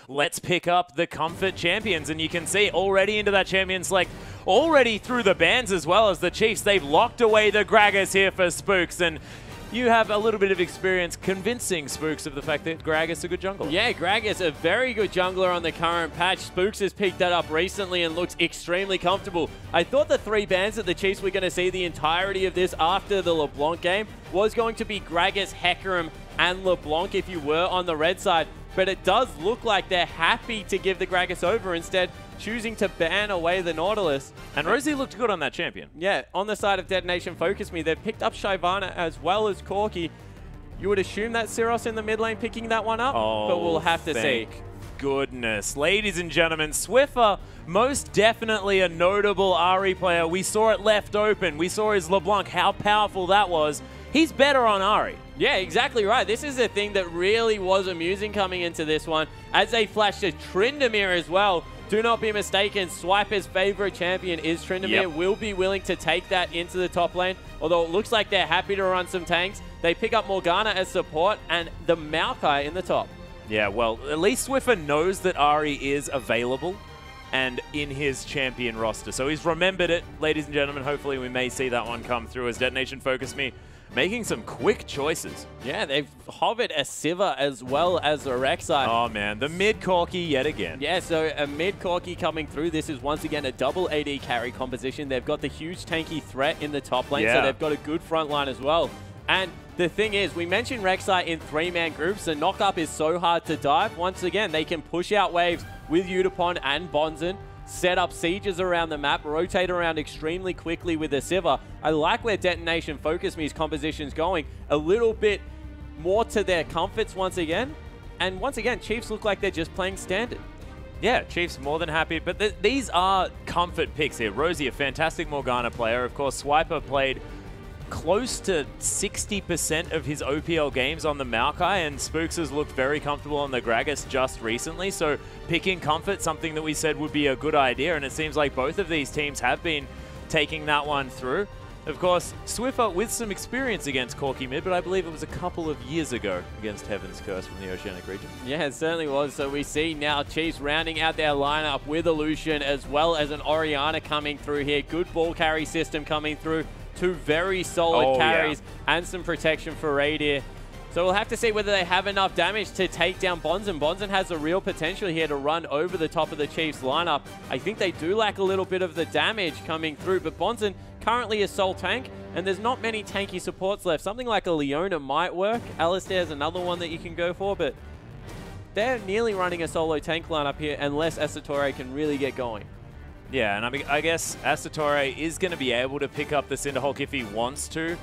Let's pick up the comfort champions, and you can see already into that champion select, already through the bans as well as the Chiefs. They've locked away the Gragas here for Spooks, and you have a little bit of experience convincing Spooks of the fact that Gragas is a good jungler. Yeah, Gragas, a very good jungler on the current patch. Spooks has picked that up recently and looks extremely comfortable. I thought the 3 bans that the Chiefs were going to see the entirety of this after the LeBlanc game was going to be Gragas, Hecarim, and LeBlanc if you were on the red side. But it does look like they're happy to give the Gragas over, instead choosing to ban away the Nautilus. And Rosie looked good on that champion. Yeah, on the side of Detonation FocusMe, they've picked up Shyvana as well as Corki. You would assume that Syros in the mid lane picking that one up, but we'll have to see. Goodness. Ladies and gentlemen, Swiffer, most definitely a notable Ahri player. We saw it left open. We saw his LeBlanc, how powerful that was. He's better on Ahri. Yeah, exactly right. This is the thing that really was amusing coming into this one, as they flashed to Tryndamere as well. Do not be mistaken, Swiper's favorite champion is Tryndamere. Will be willing to take that into the top lane, although it looks like they're happy to run some tanks. They pick up Morgana as support and the Maokai in the top. Yeah, well, at least Swiffer knows that Ahri is available and in his champion roster. So he's remembered it, ladies and gentlemen. Hopefully we may see that one come through as Detonation FocusMe making some quick choices. Yeah, they've hovered a Sivir as well as a Rek'Sai. Oh man, the mid Corki yet again. Yeah, so a mid Corki coming through. This is once again a double AD carry composition. They've got the huge tanky threat in the top lane, so they've got a good front line as well. And the thing is, we mentioned Rek'Sai in 3-man groups. The knock-up is so hard to dive. Once again, they can push out waves with Yutapon and Bonzen, set up sieges around the map, rotate around extremely quickly with the Sivir. I like where Detonation FocusMe's composition's going. A little bit more to their comforts once again. And once again, Chiefs look like they're just playing standard. Yeah, Chiefs more than happy. But these are comfort picks here. Rosie, a fantastic Morgana player. Of course, Swiper played close to 60% of his OPL games on the Maokai, and Spooks has looked very comfortable on the Gragas just recently, so picking comfort, something that we said would be a good idea, and it seems like both of these teams have been taking that one through. Of course, Swiffer with some experience against Corki mid, but I believe it was a couple of years ago against Heaven's Curse from the Oceanic region. Yeah, it certainly was. So we see now Chiefs rounding out their lineup with Illusion as well as an Orianna coming through here. Good ball carry system coming through. 2 very solid carries and some protection for Radier. So we'll have to see whether they have enough damage to take down Bonzen. Bonzen has a real potential here to run over the top of the Chiefs lineup. I think they do lack a little bit of the damage coming through, but Bonzen currently is sole tank, and there's not many tanky supports left. Something like a Leona might work. Alistair's another one that you can go for, but they're nearly running a solo tank lineup here unless Asatore can really get going. Yeah, and I mean, I guess Asatore is going to be able to pick up the Cinderhulk if he wants to,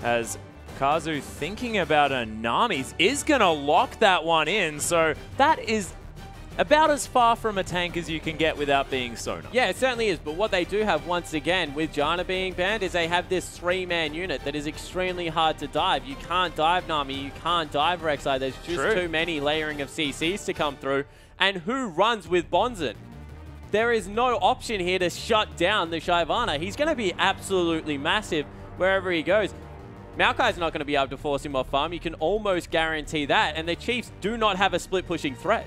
as Kazu thinking about a Nami's is going to lock that one in, so that is about as far from a tank as you can get without being Sona. Yeah, it certainly is, but what they do have once again with Janna being banned is they have this 3-man unit that is extremely hard to dive. You can't dive Nami, you can't dive Rek'Sai, there's just too many layering of CCs to come through, and who runs with Bonzen? There is no option here to shut down the Shyvana. He's going to be absolutely massive wherever he goes. Maokai's not going to be able to force him off farm. You can almost guarantee that. And the Chiefs do not have a split pushing threat.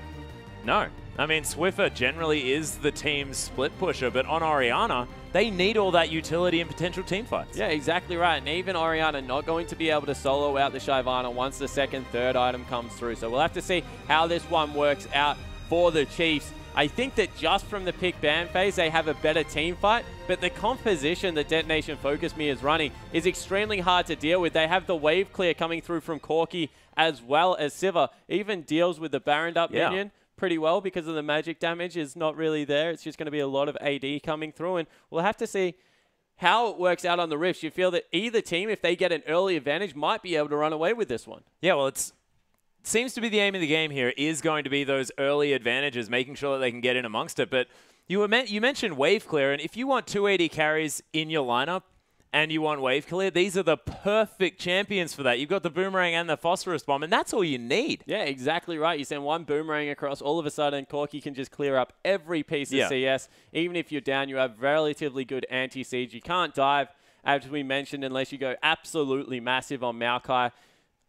No. I mean, Swiffer generally is the team's split pusher, but on Orianna, they need all that utility and potential team fights. Yeah, exactly right. And even Orianna not going to be able to solo out the Shyvana once the second, third item comes through. So we'll have to see how this one works out for the Chiefs. I think that just from the pick ban phase, they have a better team fight, but the composition that Detonation FocusMe is running is extremely hard to deal with. They have the wave clear coming through from Corki as well as Sivir. Even deals with the Baron up minion pretty well because of the magic damage is not really there. It's just going to be a lot of AD coming through, and we'll have to see how it works out on the Rifts. You feel that either team, if they get an early advantage, might be able to run away with this one. Yeah, well, seems to be the aim of the game here is going to be those early advantages, making sure that they can get in amongst it. But you mentioned wave clear, and if you want 280 carries in your lineup and you want wave clear, these are the perfect champions for that. You've got the Boomerang and the Phosphorus Bomb, and that's all you need. Yeah, exactly right. You send one Boomerang across, all of a sudden Corki can just clear up every piece of CS. Even if you're down, you have relatively good anti-siege. You can't dive, as we mentioned, unless you go absolutely massive on Maokai.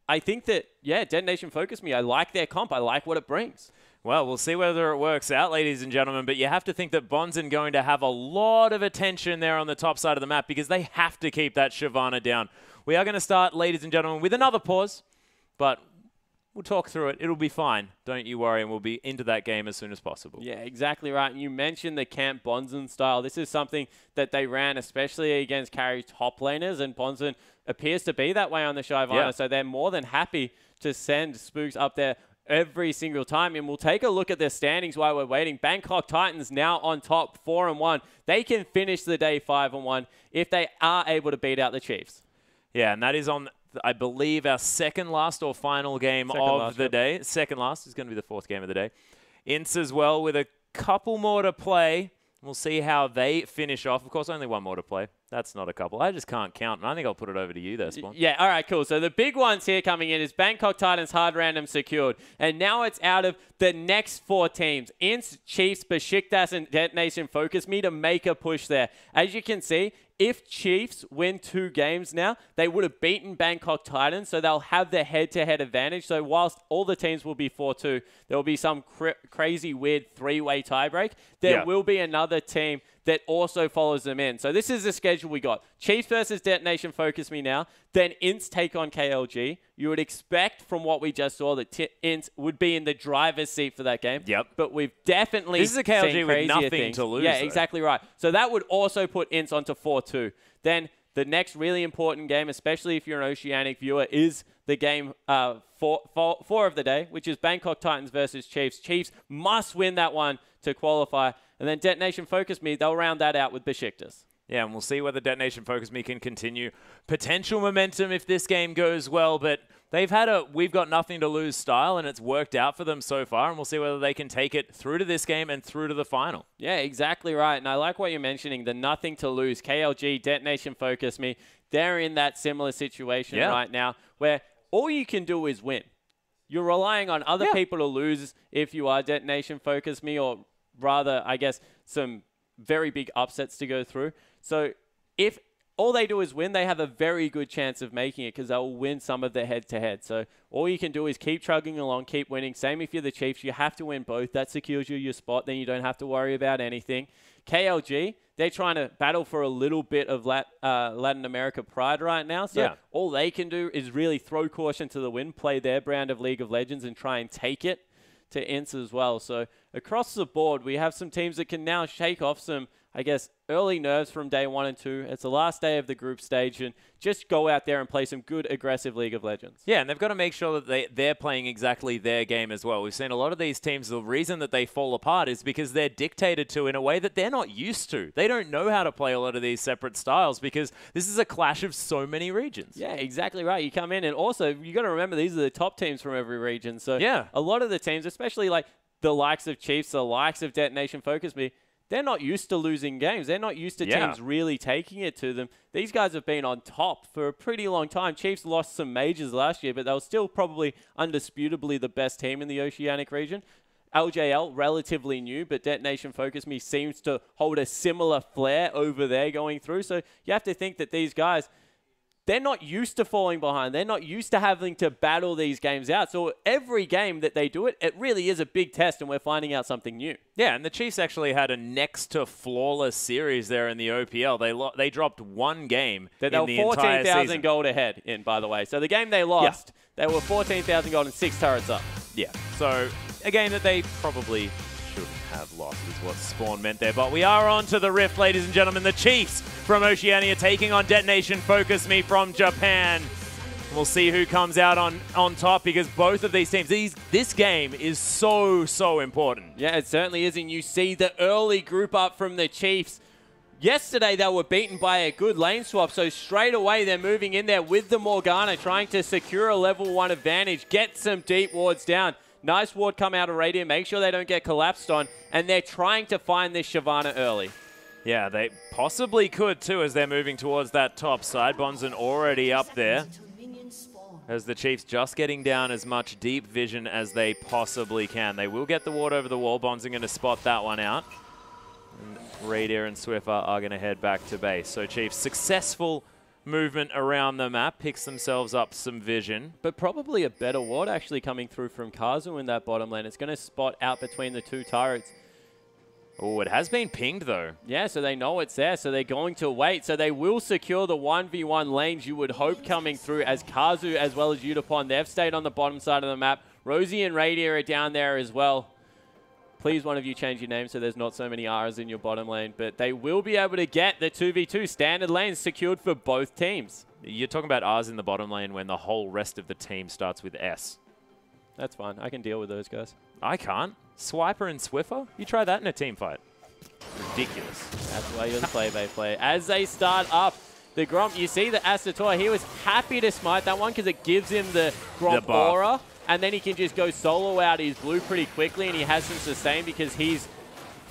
I think that, yeah, Detonation FocusMe, I like their comp. I like what it brings. Well, we'll see whether it works out, ladies and gentlemen, but you have to think that Bonzen going to have a lot of attention there on the top side of the map because they have to keep that Shyvana down. We are going to start, ladies and gentlemen, with another pause, but we'll talk through it. It'll be fine. Don't you worry, and we'll be into that game as soon as possible. Yeah, exactly right. And you mentioned the Camp Bonzen style. This is something that they ran, especially against carry top laners, and Bonzen appears to be that way on the Shyvana, yeah. So they're more than happy to send Spooks up there every single time. And we'll take a look at their standings while we're waiting. Bangkok Titans now on top, 4-1. They can finish the day 5-1 if they are able to beat out the Chiefs. Yeah, and that is on, I believe, our second last or final game of the day. Second last is going to be the fourth game of the day. Ints as well with a couple more to play. We'll see how they finish off. Of course, only one more to play. That's not a couple. I just can't count, and I think I'll put it over to you there, Spawn. Yeah, all right, cool. So the big ones here coming in is Bangkok Titans hard random secured. And now it's out of the next 4 teams. Ints, Chiefs, Besiktas, and DetonatioN FocusMe to make a push there. As you can see, if Chiefs win 2 games now, they would have beaten Bangkok Titans, so they'll have the head-to-head advantage. So whilst all the teams will be 4-2, there will be some crazy, weird 3-way tiebreak. There will be another team that also follows them in. So this is the schedule we got. Chiefs versus DetonatioN FocusMe now. Then Ints take on KLG. You would expect from what we just saw that Ints would be in the driver's seat for that game. Yep. But we've definitely This is a KLG with nothing things. to lose. Yeah, though. exactly right. So that would also put Ints onto 4-2. Then the next really important game, especially if you're an Oceanic viewer, is the game 4 of the day, which is Bangkok Titans versus Chiefs. Chiefs must win that one to qualify. And then DetonatioN FocusMe, they'll round that out with Besiktas. Yeah, and we'll see whether DetonatioN FocusMe can continue potential momentum if this game goes well. But they've had a we've got nothing to lose style, and it's worked out for them so far. And we'll see whether they can take it through to this game and through to the final. Yeah, exactly right. And I like what you're mentioning, the nothing to lose. KLG, DetonatioN FocusMe, they're in that similar situation right now where all you can do is win. You're relying on other people to lose if you are DetonatioN FocusMe, or rather, I guess, some very big upsets to go through. So if all they do is win, they have a very good chance of making it because they'll win some of their head-to-head. So all you can do is keep chugging along, keep winning. Same if you're the Chiefs. You have to win both. That secures you your spot. Then you don't have to worry about anything. KLG, they're trying to battle for a little bit of Latin America pride right now. So all they can do is really throw caution to the wind, play their brand of League of Legends, and try and take it to Ints as well. So across the board, we have some teams that can now shake off some, I guess, early nerves from day 1 and 2. It's the last day of the group stage, and just go out there and play some good, aggressive League of Legends. Yeah, and they've got to make sure that they're playing exactly their game as well. We've seen a lot of these teams, the reason that they fall apart is because they're dictated to in a way that they're not used to. They don't know how to play a lot of these separate styles because this is a clash of so many regions. Yeah, exactly right. You come in, and also, you got to remember, these are the top teams from every region. So a lot of the teams, especially like the likes of Chiefs, the likes of DetonatioN FocusMe, they're not used to losing games. They're not used to teams really taking it to them. These guys have been on top for a pretty long time. Chiefs lost some majors last year, but they were still probably undisputably the best team in the Oceanic region. LJL, relatively new, but DetonatioN FocusMe seems to hold a similar flair over there going through. So you have to think that these guys, they're not used to falling behind. They're not used to having to battle these games out. So every game that they do it, it really is a big test, and we're finding out something new. Yeah, and the Chiefs actually had a next to flawless series there in the OPL. They dropped one game in the entire season. They were 14,000 gold ahead in, by the way. So the game they lost, they were 14,000 gold and 6 turrets up. Yeah, so a game that they probably shouldn't have lost is what Spawn meant there. But we are on to the Rift, ladies and gentlemen. The Chiefs from Oceania taking on DetonatioN FocusMe from Japan. We'll see who comes out on top because both of these teams, this game is so important. Yeah, it certainly is. And you see the early group up from the Chiefs. Yesterday, they were beaten by a good lane swap, so straight away they're moving in there with the Morgana, trying to secure a level 1 advantage, get some deep wards down. Nice ward come out of Radiant, make sure they don't get collapsed on, and they're trying to find this Shyvana early. Yeah, they possibly could too as they're moving towards that top side. Bonzen already up there. As the Chiefs just getting down as much deep vision as they possibly can. They will get the ward over the wall. Bonzen going to spot that one out. And Radiant and Swiffer are going to head back to base. So Chiefs successful movement around the map, picks themselves up some vision. But probably a better ward actually coming through from Kazu in that bottom lane. It's going to spot out between the two turrets. Oh, it has been pinged, though. Yeah, so they know it's there, so they're going to wait. So they will secure the 1v1 lanes, you would hope, coming through, as Kazu as well as Udapon, they've stayed on the bottom side of the map. Rosie and Radier are down there as well. Please, one of you change your name so there's not so many R's in your bottom lane. But they will be able to get the 2v2 standard lanes secured for both teams. You're talking about R's in the bottom lane when the whole rest of the team starts with S. That's fine. I can deal with those guys. I can't. Swiper and Swiffer? You try that in a team fight. Ridiculous. That's why you're the play-by player. As they start up, the Gromp, you see the Astator, he was happy to smite that one because it gives him the Gromp aura. And then he can just go solo out his blue pretty quickly, and he has some sustain because he's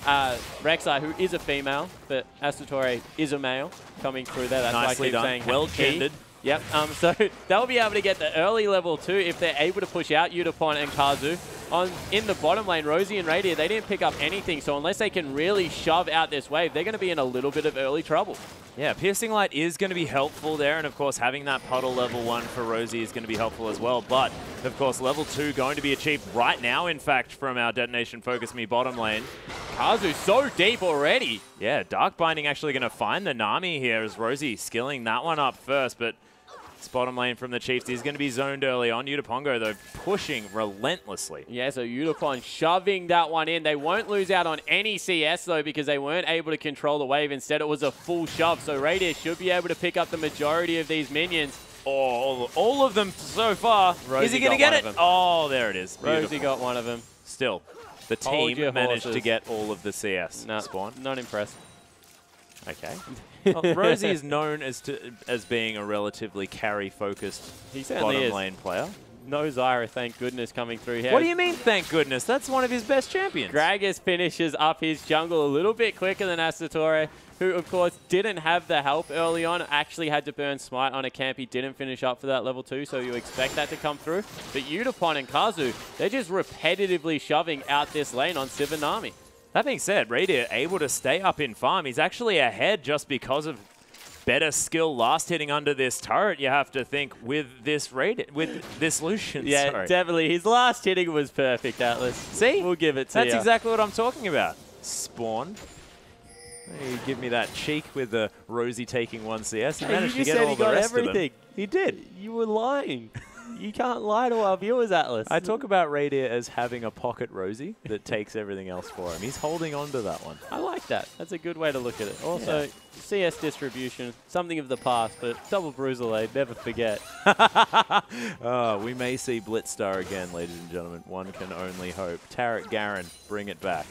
Rek'Sai, who is a female, but Astator is a male coming through there. That's nicely why I keep done. saying Well gendered. Yep. So they'll be able to get the early level 2 if they're able to push out Udapon and Kazu. In the bottom lane, Rosie and Radier, they didn't pick up anything. So unless they can really shove out this wave, they're going to be in a little bit of early trouble. Yeah, Piercing Light is going to be helpful there. And, of course, having that puddle level 1 for Rosie is going to be helpful as well. But, of course, level 2 going to be achieved right now, in fact, from our Detonation FocusMe bottom lane. Kazu so deep already. Yeah, Dark Binding actually going to find the Nami here as Rosie skilling that one up first. But this bottom lane from the Chiefs is going to be zoned early on. Udapongo, though, pushing relentlessly. Yeah, so Udapon shoving that one in. They won't lose out on any CS, though, because they weren't able to control the wave. Instead, it was a full shove. So Radier should be able to pick up the majority of these minions. Oh, all of them so far. Rosie, is he going to get it? Oh, there it is. Rosie Beautiful. got one of them. Still, the team managed to get all of the CS spawn. Not impressed. Okay. Well, Rosie is known as being a relatively carry-focused bottom lane player. No Zyra, thank goodness, coming through here. What do you mean, thank goodness? That's one of his best champions. Gragas finishes up his jungle a little bit quicker than Astator, who, of course, didn't have the help early on. Actually had to burn Smite on a camp. He didn't finish up for that level 2, so you expect that to come through. But Udapon and Kazu, they're just repetitively shoving out this lane on Sivir Nami. That being said, Radier able to stay up in farm. He's actually ahead just because of better skill last hitting under this turret, you have to think, with this Lucian. Yeah, sorry. Definitely. His last hitting was perfect, Atlas. See? We'll give it to you. That's exactly what I'm talking about. Spawn. You give me that cheek with the Rosie taking 1 CS. He managed to get all the rest of them. He did. You were lying. You can't lie to our viewers, Atlas. I talk about Radier as having a pocket Rosie that takes everything else for him. He's holding on to that one. I like that. That's a good way to look at it. Also, CS distribution, something of the past, but double Bruiserblade, never forget. We may see Blitzstar again, ladies and gentlemen. One can only hope. Tarek Garen, bring it back.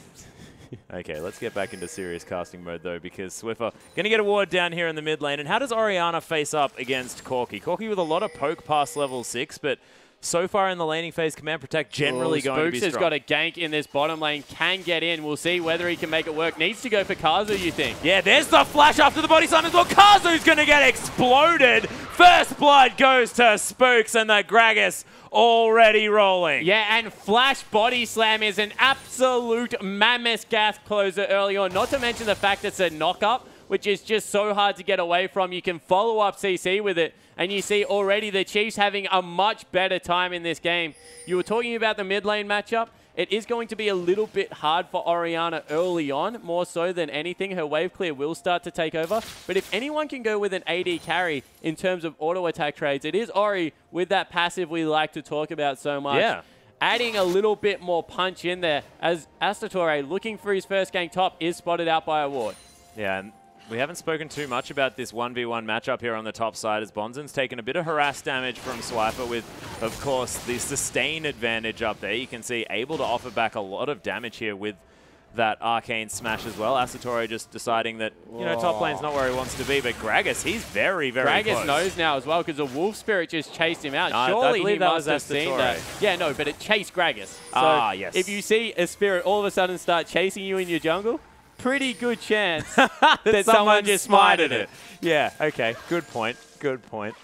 Okay, let's get back into serious casting mode, though, because Swiffer going to get a ward down here in the mid lane. And how does Orianna face up against Corki? Corki with a lot of poke past level 6, but so far in the laning phase, Command Protect generally going to be strong. Spooks has got a gank in this bottom lane, can get in. We'll see whether he can make it work. Needs to go for Kazu, you think? Yeah, there's the flash after the body slam as well. Kazu's going to get exploded. First blood goes to Spooks, and the Gragas already rolling. Yeah, and flash body slam is an absolute mammoth gas closer early on. Not to mention the fact it's a knock-up, which is just so hard to get away from. You can follow up CC with it, and you see already the Chiefs having a much better time in this game. You were talking about the mid lane matchup. It is going to be a little bit hard for Orianna early on, more so than anything. Her wave clear will start to take over. But if anyone can go with an AD carry in terms of auto attack trades, it is Ori with that passive we like to talk about so much. Yeah. Adding a little bit more punch in there as Astator, looking for his first gank top, is spotted out by a ward. Yeah, and we haven't spoken too much about this 1v1 matchup here on the top side as Bonzen's taken a bit of harass damage from Swiper with, of course, the sustain advantage up there. You can see able to offer back a lot of damage here with that arcane smash as well. Astator just deciding that, you know, top lane's not where he wants to be, but Gragas, he's very, very close. Gragas knows now as well because the Wolf Spirit just chased him out. Surely he must have seen that. Yeah, no, but it chased Gragas. So yes. If you see a Spirit all of a sudden start chasing you in your jungle, pretty good chance that someone just smited it. Yeah, okay. Good point. Good point.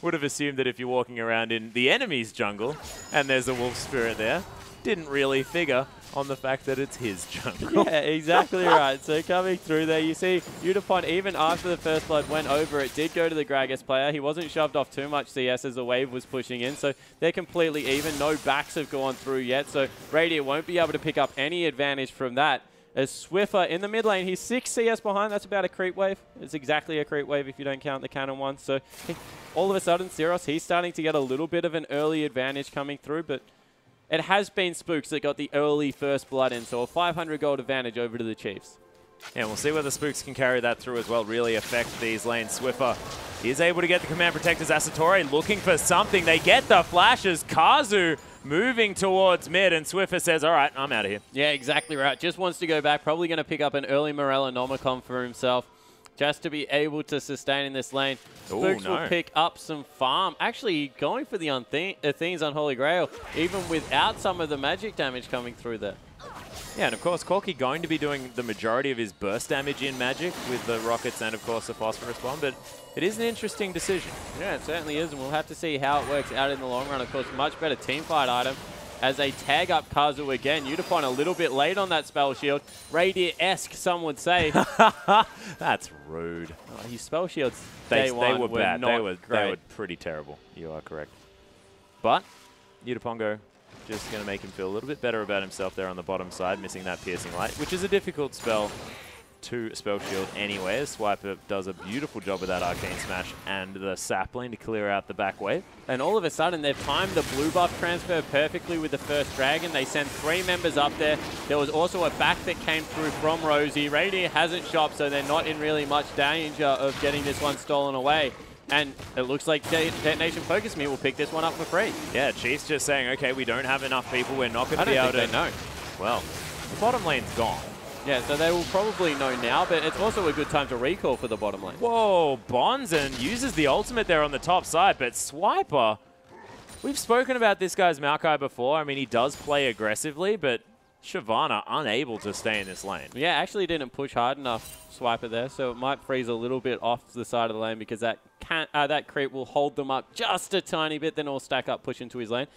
Would have assumed that if you're walking around in the enemy's jungle and there's a Wolf Spirit there, didn't really figure. on the fact that it's his jungle. Yeah, exactly right. So coming through there, you see Udapon, even after the first blood went over, it did go to the Gragas player. He wasn't shoved off too much CS as the wave was pushing in, so they're completely even. No backs have gone through yet, so Radiant won't be able to pick up any advantage from that. As Swiffer in the mid lane, he's 6 CS behind. That's about a creep wave. It's exactly a creep wave if you don't count the cannon one. So all of a sudden, Zeros, he's starting to get a little bit of an early advantage coming through, but it has been Spooks that got the early first blood in, so a 500 gold advantage over to the Chiefs. Yeah, we'll see whether Spooks can carry that through as well, really affect these lanes. Swiffer is able to get the command protectors. Asatore looking for something. They get the flashes. Kazu moving towards mid, and Swiffer says, all right, I'm out of here. Yeah, exactly right. Just wants to go back. Probably going to pick up an early Morella Nomicon for himself, just to be able to sustain in this lane. Spooks will pick up some farm. Actually, going for the Athene's Unholy Grail, even without some of the magic damage coming through there. Yeah, and of course, Corki going to be doing the majority of his burst damage in Magic with the rockets and, of course, the Phosphorus Bomb, but it is an interesting decision. Yeah, it certainly is, and we'll have to see how it works out in the long run. Of course, much better teamfight item as they tag up Kazu again. Udapon a little bit late on that spell shield. Radiant-esque, some would say. That's rude. Oh, his spell shields They were bad. They were pretty terrible. You are correct. But Udapongo just going to make him feel a little bit better about himself there on the bottom side, missing that Piercing Light, which is a difficult spell to spell shield anyway. Swiper does a beautiful job with that Arcane Smash and the Sapling to clear out the back wave. And all of a sudden, they've timed the blue buff transfer perfectly with the first Dragon. They send 3 members up there. There was also a back that came through from Rosie. Radiant hasn't shopped, so they're not in really much danger of getting this one stolen away. And it looks like Detonation FocusMe will pick this one up for free. Yeah, Chiefs just saying, okay, we don't have enough people. We're not going to be able to... know. Well, the bottom lane's gone. Yeah, so they will probably know now, but it's also a good time to recall for the bottom lane. Whoa, Bonzen uses the ultimate there on the top side, but Swiper, we've spoken about this guy's Maokai before. I mean, he does play aggressively, but Shyvana unable to stay in this lane. Yeah, actually didn't push hard enough, Swiper there, so it might freeze a little bit off the side of the lane because that creep will hold them up just a tiny bit, then all stack up, push into his lane.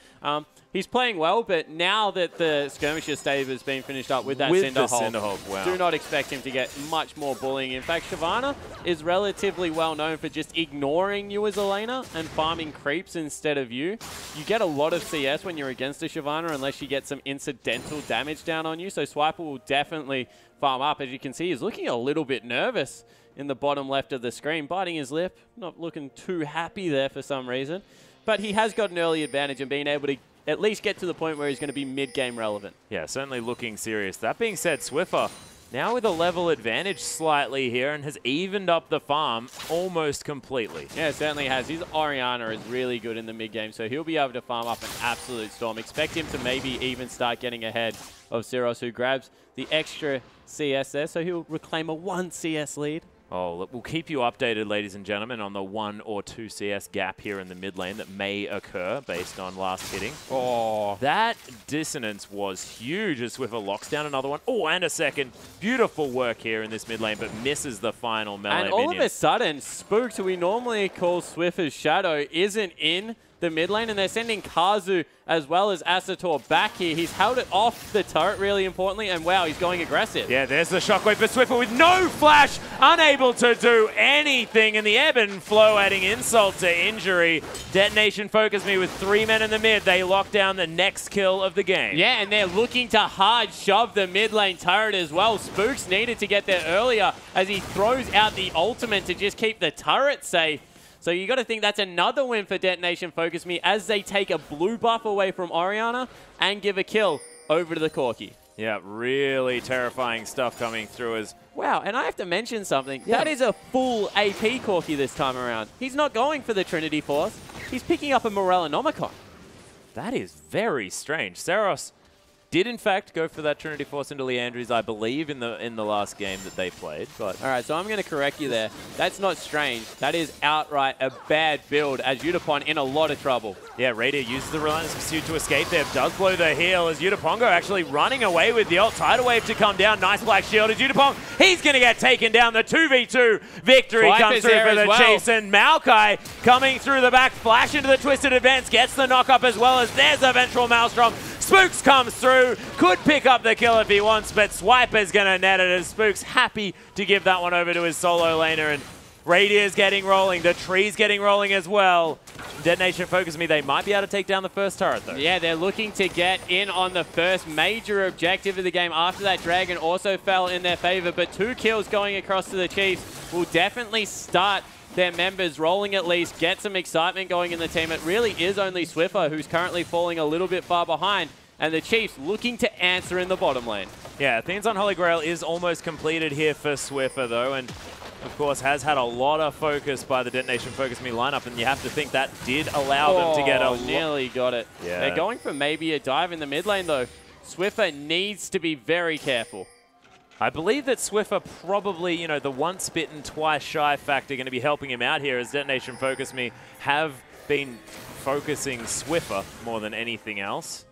He's playing well, but now that the Skirmisher stave has been finished up with that Cinderhold, wow. Do not expect him to get much more bullying. In fact, Shyvana is relatively well known for just ignoring you as a laner and farming creeps instead of you. You get a lot of CS when you're against a Shyvana unless you get some incidental damage down on you, so Swiper will definitely farm up. As you can see, he's looking a little bit nervous in the bottom left of the screen, biting his lip, not looking too happy there for some reason. But he has got an early advantage in being able to at least get to the point where he's going to be mid-game relevant. Yeah, certainly looking serious. That being said, Swiffer now with a level advantage slightly here and has evened up the farm almost completely. Yeah, it certainly has. His Orianna is really good in the mid-game, so he'll be able to farm up an absolute storm. Expect him to maybe even start getting ahead of Zeros, who grabs the extra CS there, so he'll reclaim a 1 CS lead. Oh, look, we'll keep you updated, ladies and gentlemen, on the 1 or 2 CS gap here in the mid lane that may occur based on last hitting. Oh, that dissonance was huge as Swiffer locks down another one. Oh, and a second. Beautiful work here in this mid lane, but misses the final melee And all minion. of a sudden, Spooks, who we normally call Swiffer's shadow, isn't in the mid lane, and they're sending Kazu as well as Asatore back here. He's held it off the turret, really importantly, and wow, he's going aggressive. Yeah, there's the shockwave for Swiffer with no flash, unable to do anything, and the ebb and flow adding insult to injury. Detonation FocusMe with 3 men in the mid. They lock down the next kill of the game. Yeah, and they're looking to hard shove the mid lane turret as well. Spooks needed to get there earlier as he throws out the ultimate to just keep the turret safe. So you got to think that's another win for Detonation FocusMe as they take a blue buff away from Orianna and give a kill over to the Corki. Yeah, really terrifying stuff coming through as... Wow, and I have to mention something. Yeah. That is a full AP Corki this time around. He's not going for the Trinity Force. He's picking up a Morella Nomicon. That is very strange. Saros did in fact go for that Trinity Force into Leandry's, I believe, in the last game that they played. But all right, so I'm going to correct you there. That's not strange. That is outright a bad build as Udapon in a lot of trouble. Yeah, Raider uses the Relentless Pursuit to escape there. Does blow the heal as Udapongo actually running away with the ult. Tidal Wave to come down. Nice black shield as Udapong. He's going to get taken down. The 2v2 victory comes through for the Chiefs. And Maokai coming through the back. Flash into the Twisted Advance. Gets the knock up as well as there's the Ventral Maelstrom. Spooks comes through, could pick up the kill if he wants, but Swiper's going to net it as Spooks happy to give that one over to his solo laner, and Radier's getting rolling, the tree's getting rolling as well. Detonation FocusMe, they might be able to take down the first turret though. Yeah, they're looking to get in on the first major objective of the game after that Dragon also fell in their favor, but 2 kills going across to the Chiefs will definitely start their members rolling at least, get some excitement going in the team. It really is only Swiffer who's currently falling a little bit far behind, and the Chiefs looking to answer in the bottom lane. Yeah, Athene's on Holy Grail is almost completed here for Swiffer though, and of course has had a lot of focus by the Detonation FocusMe lineup, and you have to think that did allow them to get a nearly got it. Yeah. They're going for maybe a dive in the mid lane though. Swiffer needs to be very careful. I believe that Swiffer probably, you know, the once bitten, twice shy factor going to be helping him out here, as Detonation FocusMe have been focusing Swiffer more than anything else.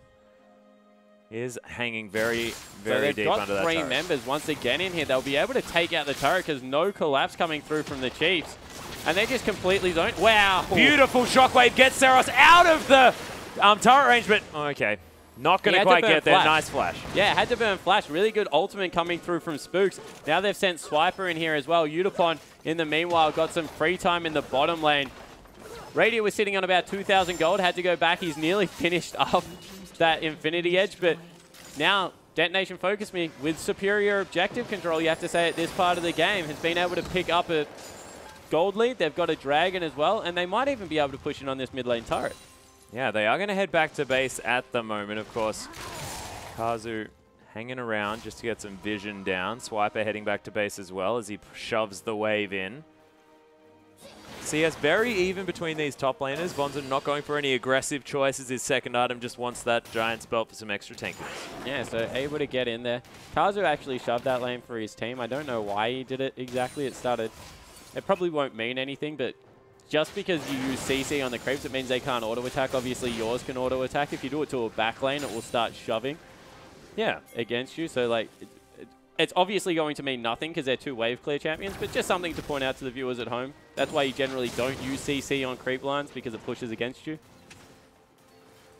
Is hanging very, very deep under that turret. They've got 3 members once again in here. They'll be able to take out the turret because no collapse coming through from the Chiefs. And they're just completely zoned. Wow. Beautiful shockwave gets Seros out of the turret range, but okay. Not going to quite get there. Nice flash. Yeah, had to burn flash. Really good ultimate coming through from Spooks. Now they've sent Swiper in here as well. Udapon, in the meanwhile, got some free time in the bottom lane. Radiant was sitting on about 2,000 gold. Had to go back. He's nearly finished up that Infinity Edge, but now Detonation FocusMe with superior objective control, you have to say, at this part of the game, has been able to pick up a gold lead. They've got a Dragon as well, and they might even be able to push in on this mid lane turret. Yeah, they are going to head back to base at the moment, of course. Kazu hanging around just to get some vision down. Swiper heading back to base as well as he shoves the wave in. So yes, very even between these top laners. Bonzen not going for any aggressive choices. His second item just wants that Giant's Belt for some extra tankiness. Yeah, so able to get in there. Kazu actually shoved that lane for his team. I don't know why he did it exactly. It probably won't mean anything, but just because you use CC on the creeps, it means they can't auto-attack. Obviously, yours can auto-attack. If you do it to a back lane, it will start shoving against you. So, like, it's obviously going to mean nothing because they're 2 wave clear champions, but just something to point out to the viewers at home. That's why you generally don't use CC on creep lines, because it pushes against you.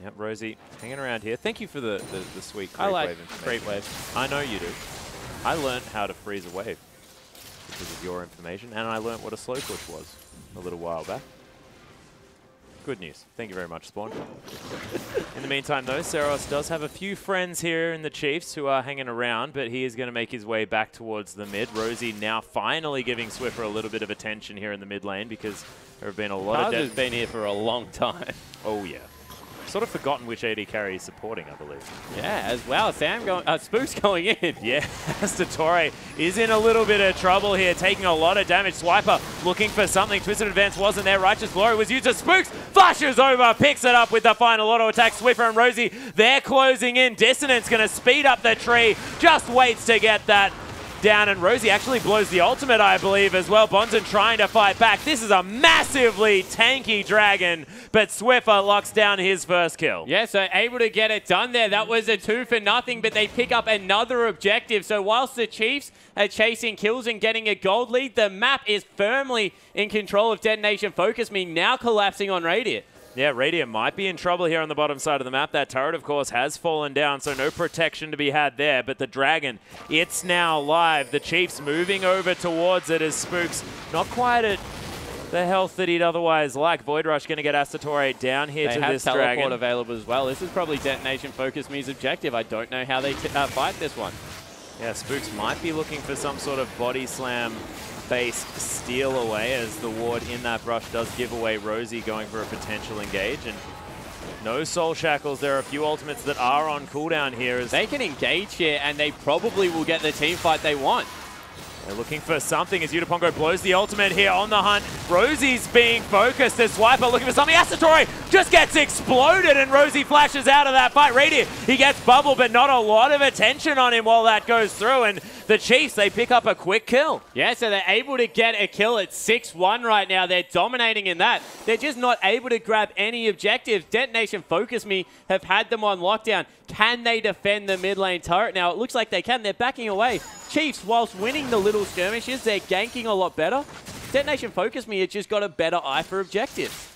Yep, Rosie hanging around here. Thank you for the sweet creep wave. I like creep wave. I know you do. I learned how to freeze a wave because of your information, and I learned what a slow push was a little while back. Good news. Thank you very much, Spawn. In the meantime, though, Seros does have a few friends here in the Chiefs who are hanging around, but he is going to make his way back towards the mid. Rosie now finally giving Swiffer a little bit of attention here in the mid lane, because there have been a lot of... Kazu's been here for a long time. Oh, yeah. Sort of forgotten which AD carry he's supporting, I believe. Yeah, as well. Spooks going in. Yeah, Statore is in a little bit of trouble here, taking a lot of damage. Swiper looking for something. Twisted Advance wasn't there. Righteous Glory was used as Spooks. Flashes over, picks it up with the final auto attack. Swiffer and Rosie, they're closing in. Dissonance going to speed up the tree. Just waits to get that down, and Rosie actually blows the ultimate, I believe, as well. Bonzen trying to fight back. This is a massively tanky Dragon, but Swiffer locks down his first kill. Yeah, so able to get it done there. That was a 2 for nothing, but they pick up another objective. So whilst the Chiefs are chasing kills and getting a gold lead, the map is firmly in control of Detonation FocusMe, now collapsing on Radiant. Yeah, Radiant might be in trouble here on the bottom side of the map. That turret, of course, has fallen down, so no protection to be had there. But the Dragon, it's now live. The Chiefs moving over towards it as Spooks not quite at the health that he'd otherwise like. Void Rush going to get Astatore down here to this Dragon. They have teleport available as well. This is probably Detonation FocusMe's objective. I don't know how they fight this one. Yeah, Spooks might be looking for some sort of body slam base steal away, as the ward in that brush does give away Rosie going for a potential engage. And no soul shackles. There are a few ultimates that are on cooldown here. As they can engage here, and they probably will get the team fight they want. They're looking for something as Udapongo blows the ultimate here on the hunt. Rosie's being focused as Swiper looking for something. Astatore just gets exploded, and Rosie flashes out of that fight. Radiant, he gets bubbled, but not a lot of attention on him while that goes through. And the Chiefs, they pick up a quick kill. Yeah, so they're able to get a kill at 6-1 right now. They're dominating in that. They're just not able to grab any objectives. Detonation FocusMe have had them on lockdown. Can they defend the mid lane turret? Now, it looks like they can. They're backing away. Chiefs, whilst winning the little skirmishes, they're ganking a lot better. Detonation FocusMe has just got a better eye for objectives.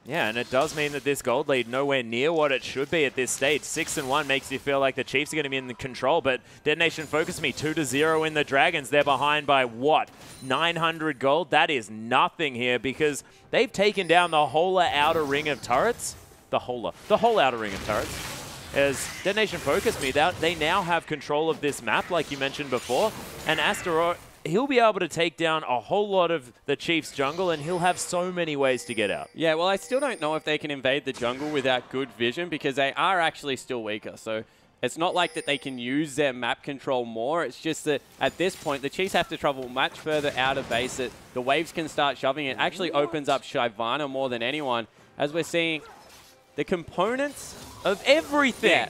Yeah, and it does mean that this gold lead nowhere near what it should be at this stage. 6-1 makes you feel like the Chiefs are going to be in the control, but DetonatioN FocusMe 2-0 in the Dragons. They're behind by what? 900 gold? That is nothing here because they've taken down the whole outer ring of turrets. The whole outer ring of turrets. As DetonatioN FocusMe, they now have control of this map, like you mentioned before, and Asteroid, he'll be able to take down a whole lot of the Chiefs' jungle, and he'll have so many ways to get out. Yeah, well, I still don't know if they can invade the jungle without good vision because they are actually still weaker. So it's not like that they can use their map control more. It's just that at this point, the Chiefs have to travel much further out of base. That the waves can start shoving. It actually opens up Shyvana more than anyone, as we're seeing the components of everything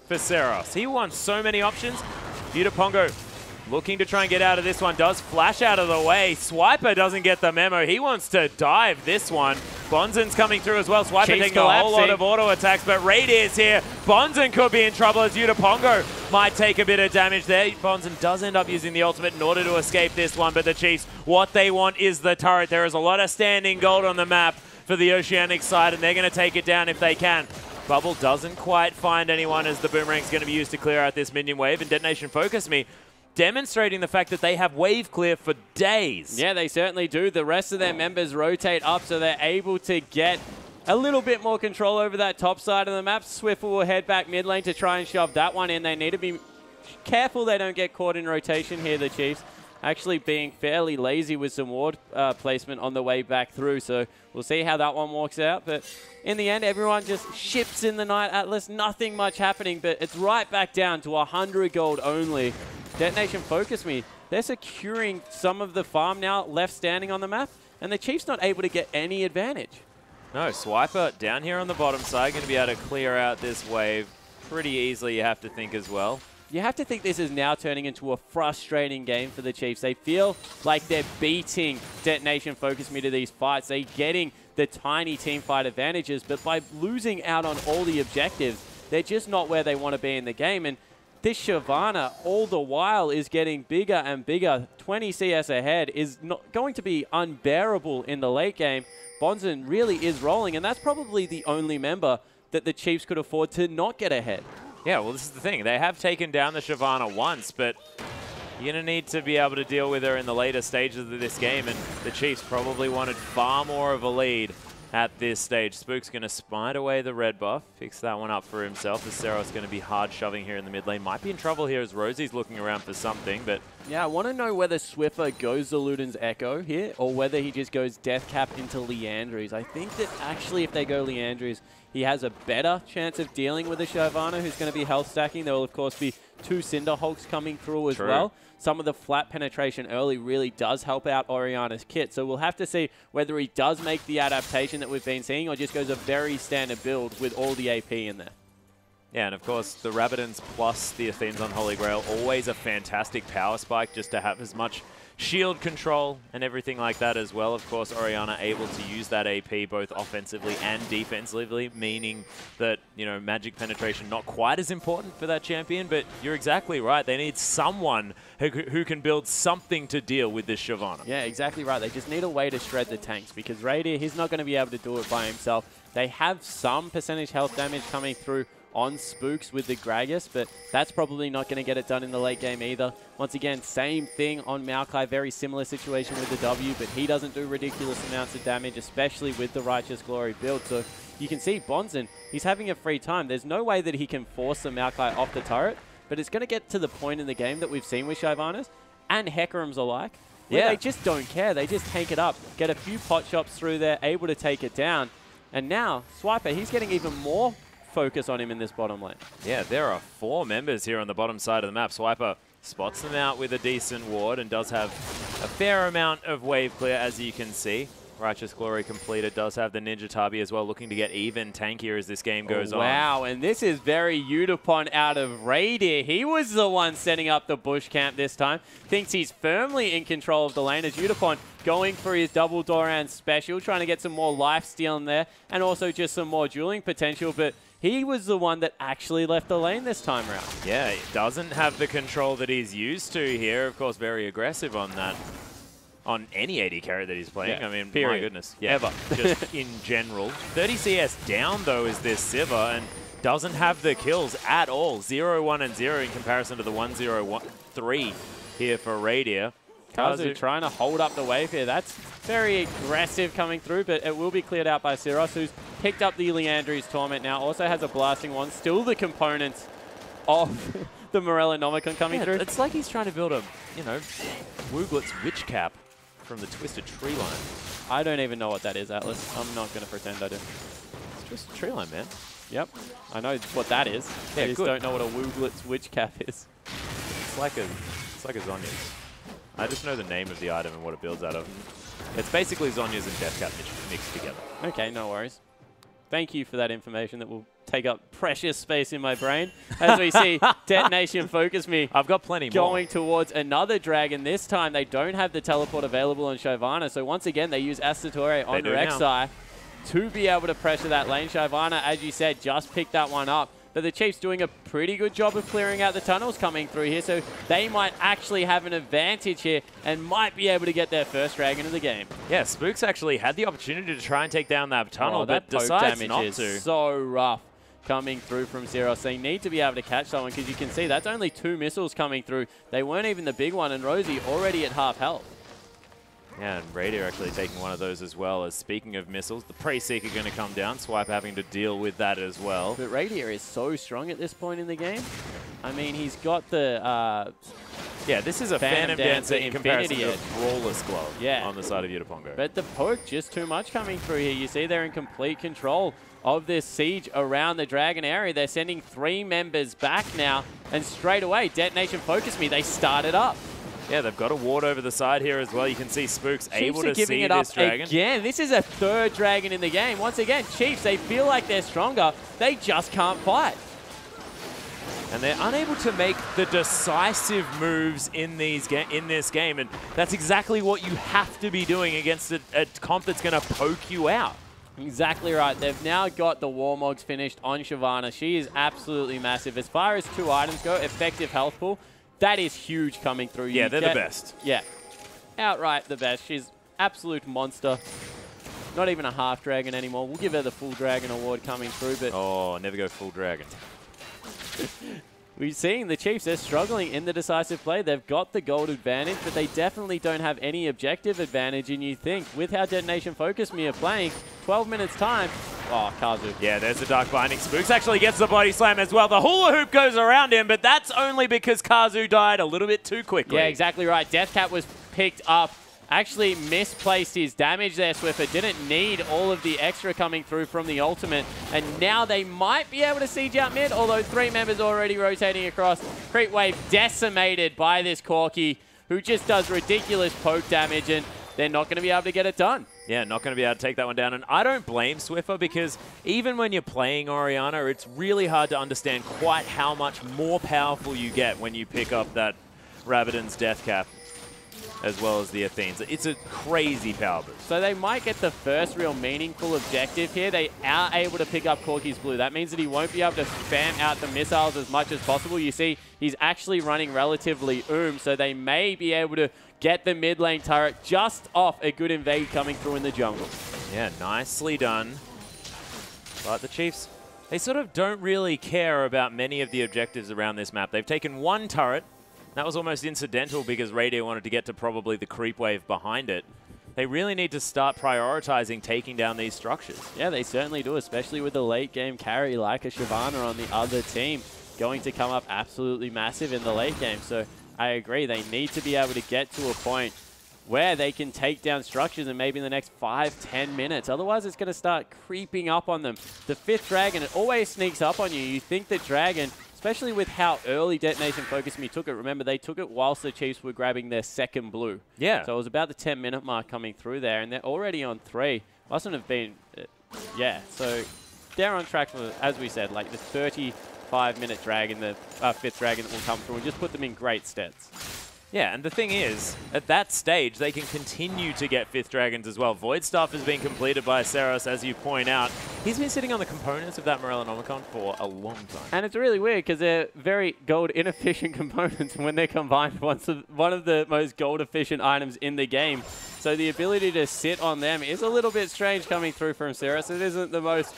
for Seros. He wants so many options. Pongo looking to try and get out of this one, does flash out of the way. Swiper doesn't get the memo. He wants to dive this one. Bonzen's coming through as well. Swiper taking a whole lot of auto attacks, but Radier's here. Bonzen could be in trouble as Pongo might take a bit of damage there. Bonzen does end up using the ultimate in order to escape this one, but the Chiefs, what they want is the turret. There is a lot of standing gold on the map for the Oceanic side, and they're going to take it down if they can. Bubble doesn't quite find anyone as the Boomerang's going to be used to clear out this minion wave, and DetonatioN FocusMe demonstrating the fact that they have wave clear for days. Yeah, they certainly do. The rest of their members rotate up, so they're able to get a little bit more control over that top side of the map. Swiffer will head back mid lane to try and shove that one in. They need to be careful they don't get caught in rotation here, the Chiefs. Actually being fairly lazy with some ward placement on the way back through, so we'll see how that one works out. But in the end, everyone just ships in the Night Atlas. Nothing much happening, but it's right back down to 100 gold only. DetonatioN FocusMe, they're securing some of the farm now left standing on the map, and the Chiefs not able to get any advantage. No, Swiper down here on the bottom side, going to be able to clear out this wave pretty easily, you have to think as well. You have to think this is now turning into a frustrating game for the Chiefs. They feel like they're beating DetonatioN FocusMe to these fights. They're getting the tiny team fight advantages, but by losing out on all the objectives, they're just not where they want to be in the game. And this Shyvana, all the while, is getting bigger and bigger. 20 CS ahead is not going to be unbearable in the late game. Bonzen really is rolling, and that's probably the only member that the Chiefs could afford to not get ahead. Yeah, well, this is the thing. They have taken down the Shyvana once, but you're going to need to be able to deal with her in the later stages of this game, and the Chiefs probably wanted far more of a lead at this stage. Spook's going to smite away the red buff, fix that one up for himself, as Seros going to be hard shoving here in the mid lane. Might be in trouble here as Rosie's looking around for something, but... Yeah, I want to know whether Swiffer goes the Luden's Echo here, or whether he just goes Death Cap into Leandries. I think that actually if they go Leandries, he has a better chance of dealing with the Shyvana, who's going to be health stacking. There will, of course, be 2 Cinder Hulks coming through as well. Some of the flat penetration early really does help out Oriana's kit. So we'll have to see whether he does make the adaptation that we've been seeing or just goes a very standard build with all the AP in there. Yeah, and of course, the Rabadons plus the Athene's on Holy Grail, always a fantastic power spike just to have as much shield control and everything like that as well. Of course, Oriana able to use that AP both offensively and defensively, meaning that, you know, magic penetration not quite as important for that champion, but you're exactly right. They need someone who can build something to deal with this Shyvana. Yeah, exactly right. They just need a way to shred the tanks because Radier, he's not going to be able to do it by himself. They have some percentage health damage coming through on Spooks with the Gragas, but that's probably not going to get it done in the late game either. Once again, same thing on Maokai, very similar situation with the W, but he doesn't do ridiculous amounts of damage, especially with the Righteous Glory build. So you can see Bonzen, he's having a free time. There's no way that he can force the Maokai off the turret, but it's going to get to the point in the game that we've seen with Shyvanas and Hekarims alike, where they just don't care. They just tank it up, get a few pot shots through there, able to take it down. And now, Swiper, he's getting even more focus on him in this bottom lane. Yeah, there are 4 members here on the bottom side of the map. Swiper spots them out with a decent ward and does have a fair amount of wave clear, as you can see. Righteous Glory completed, does have the Ninja Tabi as well, looking to get even tankier as this game goes on. Wow, and this is very Udapon out of Radier. He was the one setting up the bush camp this time. Thinks he's firmly in control of the lane as Udapon going for his double Doran special, trying to get some more life steal in there and also just some more dueling potential, but he was the one that actually left the lane this time around. Yeah, he doesn't have the control that he's used to here. Of course, very aggressive on that on any AD carry that he's playing. Yeah, I mean, period. my goodness. Yeah, ever. Just in general. 30 CS down, though, is this Sivir, and doesn't have the kills at all. 0-1 and 0 in comparison to the 1-0-3 here for Radier. Kazu trying to hold up the wave here. That's very aggressive coming through, but it will be cleared out by Syros, who's picked up the Leandri's Torment now. Also has a Blasting Wand. Still the components of the Morellonomicon coming through. It's like he's trying to build a, you know, Wooglet's Witch Cap from the Twisted Tree Line. I don't even know what that is, Atlas. I'm not going to pretend I do. It's just a tree line, man. Yep. I know what that is. Yeah, I just don't know what a Wooglet's Witch Cap is. It's like a Zonya's. I just know the name of the item and what it builds out of. It's basically Zonya's and Death Cap mixed together. Okay, no worries. Thank you for that information that will take up precious space in my brain. As we see DetonatioN FocusMe. I've got plenty more. Going towards another dragon. This time they don't have the teleport available on Shyvana. So once again, they use Asatore on Rek'Sai to be able to pressure that lane. Shyvana, as you said, just picked that one up. But the Chiefs doing a pretty good job of clearing out the tunnels coming through here, so they might actually have an advantage here and might be able to get their first dragon of the game. Yeah, Spooks actually had the opportunity to try and take down that tunnel, but that decides damage not is to. So rough coming through from Zeros. They need to be able to catch someone, because you can see that's only 2 missiles coming through. They weren't even the big one, and Rosie already at half health. Yeah, and Radier actually taking one of those as well. As speaking of missiles, the Prey Seeker going to come down. Swipe having to deal with that as well. But Radier is so strong at this point in the game. I mean, he's got the... yeah, this is a Phantom Dancer in comparison to Brawler's Glove on the side of Yutapongo. But the poke, just too much coming through here. You see they're in complete control of this siege around the Dragon area. They're sending 3 members back now. And straight away, DetonatioN FocusMe, they started up. Yeah, they've got a ward over the side here as well. You can see Spooks able to see this dragon. Again, this is a 3rd dragon in the game. Once again, Chiefs, they feel like they're stronger. They just can't fight. And they're unable to make the decisive moves in this game. And that's exactly what you have to be doing against a comp that's going to poke you out. Exactly right. They've now got the Warmogs finished on Shyvana. She is absolutely massive. As far as 2 items go, effective health pool, that is huge coming through. Yeah, they're the best. Yeah, outright the best. She's absolute monster. Not even a half dragon anymore. We'll give her the full dragon award coming through. But oh, never go full dragon. We've seen the Chiefs, they're struggling in the decisive play. They've got the gold advantage, but they definitely don't have any objective advantage. And you think, with how DetonatioN FocusMe are playing, 12 minutes time, oh, Kazu. Yeah, there's the Dark Binding. Spooks actually gets the body slam as well. The hula hoop goes around him, but that's only because Kazu died a little bit too quickly. Yeah, exactly right. Deathcap was picked up. Actually misplaced his damage there, Swiffer. Didn't need all of the extra coming through from the ultimate. And now they might be able to siege out mid, although 3 members already rotating across. Creep wave decimated by this Corki, who just does ridiculous poke damage, and they're not going to be able to get it done. Yeah, not going to be able to take that one down. And I don't blame Swiffer, because even when you're playing Orianna, it's really hard to understand quite how much more powerful you get when you pick up that Rabadon's Death Cap, as well as the Athenes. It's a crazy power boost. So they might get the first real meaningful objective here. They are able to pick up Corki's blue. That means that he won't be able to spam out the missiles as much as possible. You see, he's actually running relatively so they may be able to get the mid lane turret just off a good invade coming through in the jungle. Yeah, nicely done. But the Chiefs, they sort of don't really care about many of the objectives around this map. They've taken 1 turret. That was almost incidental because Radier wanted to get to probably the creep wave behind it. They really need to start prioritizing taking down these structures. Yeah, they certainly do, especially with the late game carry like a Shyvana on the other team going to come up absolutely massive in the late game. So I agree, they need to be able to get to a point where they can take down structures and maybe in the next 5-10 minutes. Otherwise, it's going to start creeping up on them. The 5th dragon, it always sneaks up on you. You think the dragon, especially with how early DetonatioN FocusMe took it. Remember, they took it whilst the Chiefs were grabbing their 2nd blue. Yeah. So it was about the 10-minute mark coming through there, and they're already on 3. Mustn't have been, yeah. So they're on track for, as we said, like the 35-minute dragon, the 5th dragon that will come through and just put them in great steads. Yeah, and the thing is, at that stage, they can continue to get 5th Dragons as well. Void Staff has been completed by Seros, as you point out. He's been sitting on the components of that Morellonomicon for a long time. And it's really weird because they're very gold inefficient components, and when they're combined, one of the most gold efficient items in the game. So the ability to sit on them is a little bit strange coming through from Seros. It isn't the most,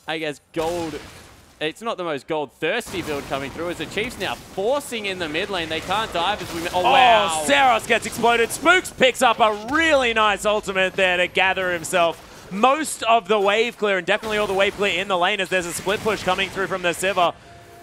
I guess, gold... It's not the most gold-thirsty build coming through as the Chiefs now forcing in the mid lane. They can't dive as we... Oh, wow. Seros gets exploded. Spooks picks up a really nice ultimate there to gather himself most of the wave clear, and definitely all the wave clear in the lane as there's a split push coming through from the Sivir.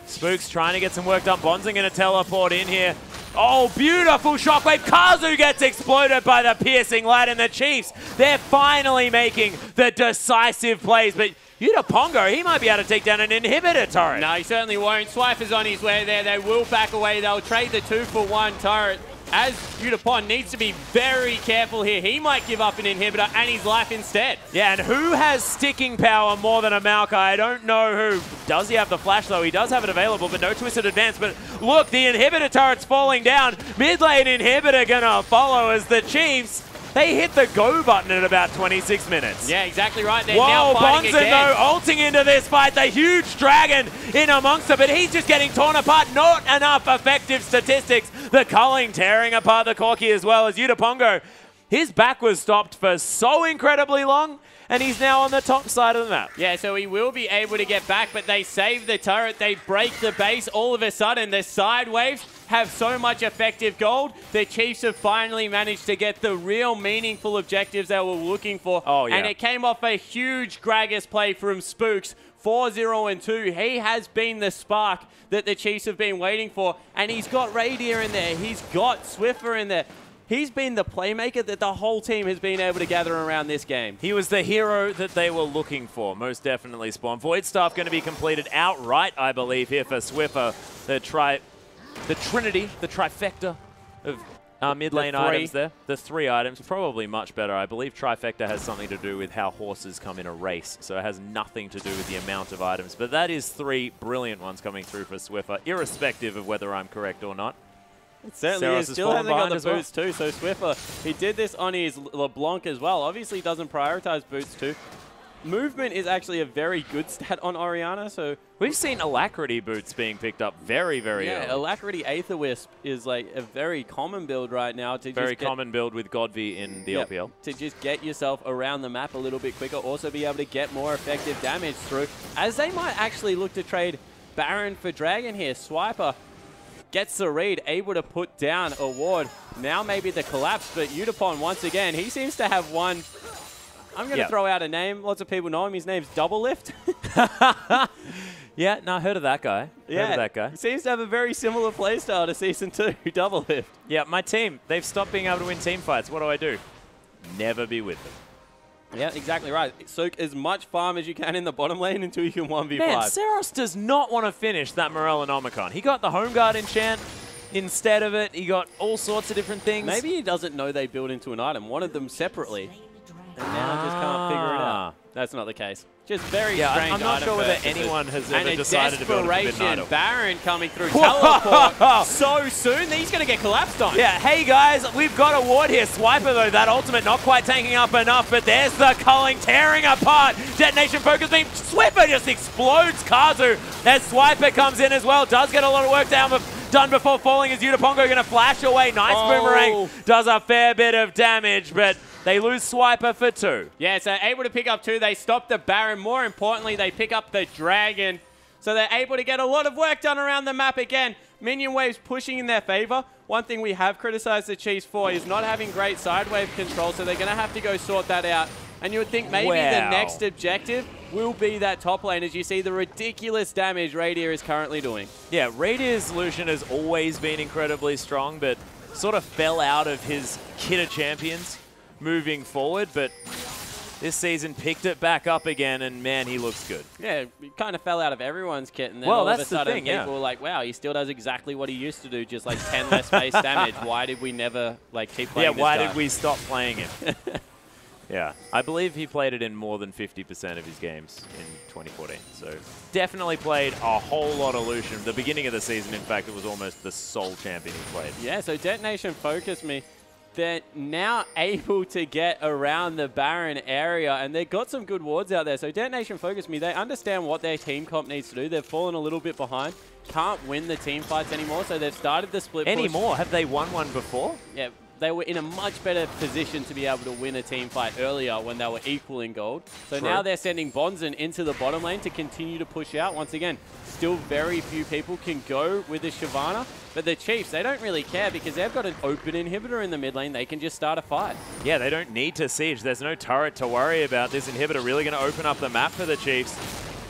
Spooks trying to get some work done. Bonzing going to teleport in here. Oh, beautiful shockwave. Kazu gets exploded by the piercing light, and the Chiefs, they're finally making the decisive plays, but Yuta, he might be able to take down an inhibitor turret. No, he certainly won't. Swiper's on his way there. They will back away. They'll trade the 2-for-1 turret. As Yuta needs to be very careful here. He might give up an inhibitor and his life instead. Yeah, and who has sticking power more than a Maokai? I don't know who. Does he have the flash, though? He does have it available, but no twisted advance. But look, the inhibitor turret's falling down. Mid lane inhibitor gonna follow as the Chiefs, they hit the go button at about 26 minutes. Yeah, exactly right. They're now fighting Bonzen, again. though, ulting into this fight. The huge dragon in amongst it, but he's just getting torn apart. Not enough effective statistics. The culling tearing apart the Corki as well as Yuta. His back was stopped for so incredibly long, and he's now on the top side of the map. Yeah, so he will be able to get back, but they save the turret. They break the base. All of a sudden, the side waves have so much effective gold. The Chiefs have finally managed to get the real meaningful objectives they were looking for. Oh, yeah. And it came off a huge Gragas play from Spooks. 4-0-2. He has been the spark that the Chiefs have been waiting for. And he's got Radier in there. He's got Swiffer in there. He's been the playmaker that the whole team has been able to gather around this game. He was the hero that they were looking for, most definitely, Spawn. Void Staff going to be completed outright, I believe, here for Swiffer. The trinity, the trifecta of mid lane items there. The 3 items, probably much better. I believe trifecta has something to do with how horses come in a race, so it has nothing to do with the amount of items. But that is 3 brilliant ones coming through for Swiffer, irrespective of whether I'm correct or not. It certainly is. Still hasn't got the boots too, so Swiffer, he did this on his LeBlanc as well. Obviously doesn't prioritize boots too. Movement is actually a very good stat on Orianna, so... We've seen Alacrity boots being picked up very, very early. Yeah, Alacrity Aether Wisp is like a very common build right now. Very common build with Godvi in the LPL. To just get yourself around the map a little bit quicker, also be able to get more effective damage through. As they might actually look to trade Baron for Dragon here. Swiper gets the read, able to put down a ward. Now maybe the collapse, but Utapon, once again, he seems to have one... I'm going to throw out a name. Lots of people know him. His name's Double Lift. Yeah, no, I heard of that guy. Heard of that guy. He seems to have a very similar playstyle to Season 2, Double Lift. Yeah, my team, they've stopped being able to win team fights. What do? Never be with them. Yeah, exactly right. Soak as much farm as you can in the bottom lane until you can 1v5. Man, Seros does not want to finish that Morellonomicon. He got the Home Guard enchant instead of it. He got all sorts of different things. Maybe he doesn't know they build into an item. Wanted them separately. And now just can't figure it out. That's not the case. Just very strange. I'm not sure whether anyone has ever decided to build a forbidden item. Baron coming through teleport so soon. He's going to get collapsed on. Yeah, hey guys, we've got a ward here. Swiper though, that ultimate not quite tanking up enough, but there's the culling tearing apart. Detonation focus beam. Swiffer just explodes Kazu as Swiper comes in as well. Does get a lot of work done before falling as Yuta going to flash away. Nice boomerang. Does a fair bit of damage, but they lose Swiper for 2. Yeah, so able to pick up 2. They stop the Baron. More importantly, they pick up the Dragon. So they're able to get a lot of work done around the map again. Minion waves pushing in their favor. One thing we have criticized the Chiefs for is not having great side wave control, so they're going to have to go sort that out. And you would think maybe the next objective will be that top lane as you see the ridiculous damage Radier is currently doing. Yeah, Radier's Lucian has always been incredibly strong, but sort of fell out of his kit of champions moving forward, but this season picked it back up again, and man, he looks good. Yeah, he kind of fell out of everyone's kit, and then all of a sudden thing, people were like, wow, he still does exactly what he used to do, just like 10 less base damage. Why did we never like keep playing this guy? Why did we stop playing him? Yeah, I believe he played it in more than 50% of his games in 2014. So definitely played a whole lot of Lucian. The beginning of the season, in fact, it was almost the sole champion he played. Yeah, so DetonatioN FocusMe, they're now able to get around the Baron area, and they've got some good wards out there. So DetonatioN FocusMe, they understand what their team comp needs to do. They've fallen a little bit behind. Can't win the team fights anymore, so they've started the split push. Anymore? Have they won one before? Yeah. They were in a much better position to be able to win a team fight earlier when they were equal in gold. So now they're sending Bonzen into the bottom lane to continue to push out. Once again, still very few people can go with the Shyvana. But the Chiefs, they don't really care because they've got an open inhibitor in the mid lane. They can just start a fight. Yeah, they don't need to siege. There's no turret to worry about. This inhibitor really going to open up the map for the Chiefs.